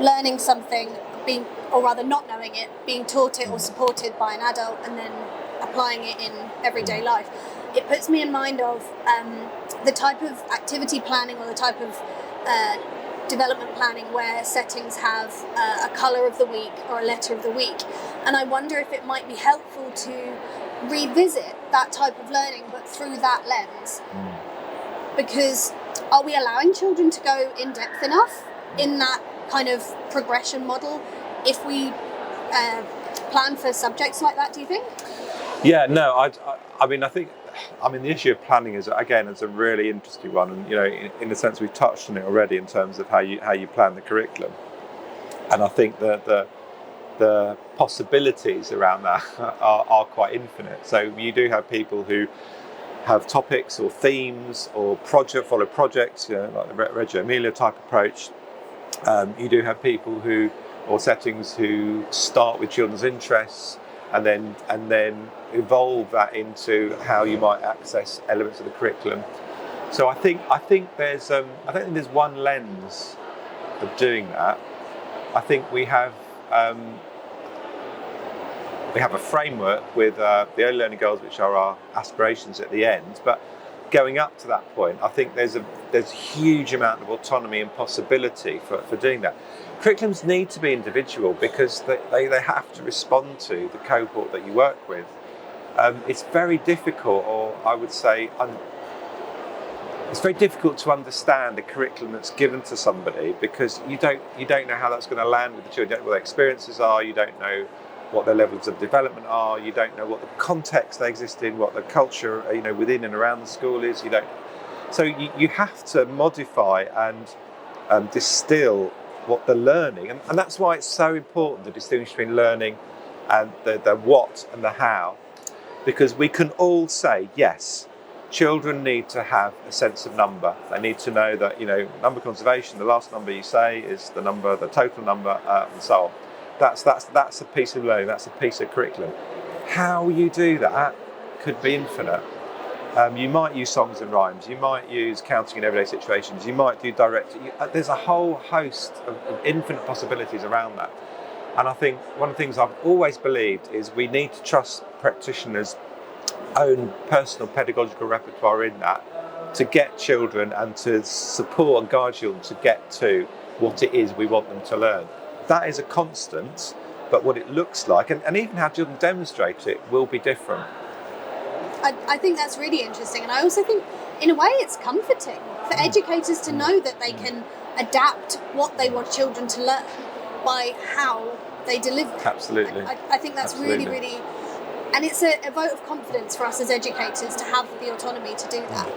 learning something, or rather not knowing it, being taught it or supported by an adult, and then applying it in everyday life. It puts me in mind of the type of activity planning or the type of development planning where settings have a colour of the week or a letter of the week. And I wonder if it might be helpful to revisit that type of learning, but through that lens. Because are we allowing children to go in depth enough in that kind of progression model if we plan for subjects like that, do you think? Yeah, no, I mean, the issue of planning is a really interesting one, and in a sense we've touched on it already in terms of how you plan the curriculum, and I think that the possibilities around that are quite infinite. So you do have people who have topics or themes or follow projects, like the Reggio Emilia type approach. You do have people or settings who start with children's interests and then evolve that into how you might access elements of the curriculum. So I think there's one lens of doing that. I think we have a framework with the early learning goals, which are our aspirations at the end. But going up to that point, I think there's a huge amount of autonomy and possibility for doing that. Curriculums need to be individual because they have to respond to the cohort that you work with. It's very difficult, or I would say, it's very difficult to understand a curriculum that's given to somebody because you don't know how that's going to land with the children. You don't know what their experiences are. You don't know what their levels of development are. You don't know what the context they exist in, what the culture within and around the school is. So you have to modify and distill what they're learning, and that's why it's so important to distinguish between learning and the what and the how, because we can all say yes, children need to have a sense of number. They need to know that number conservation, the last number you say is the total number, and so on. That's a piece of learning, that's a piece of curriculum. How you do that could be infinite. You might use songs and rhymes, you might use counting in everyday situations, you might do direct. There's a whole host of infinite possibilities around that. And I think one of the things I've always believed is we need to trust practitioners' own personal pedagogical repertoire in that to get children and to support and guide children to get to what it is we want them to learn. That is a constant, but what it looks like, and even how children demonstrate it, will be different. I think that's really interesting, and I also think in a way it's comforting for educators to know that they can adapt what they want children to learn by how they deliver it. Absolutely. I think that's really, really, and it's a vote of confidence for us as educators to have the autonomy to do that.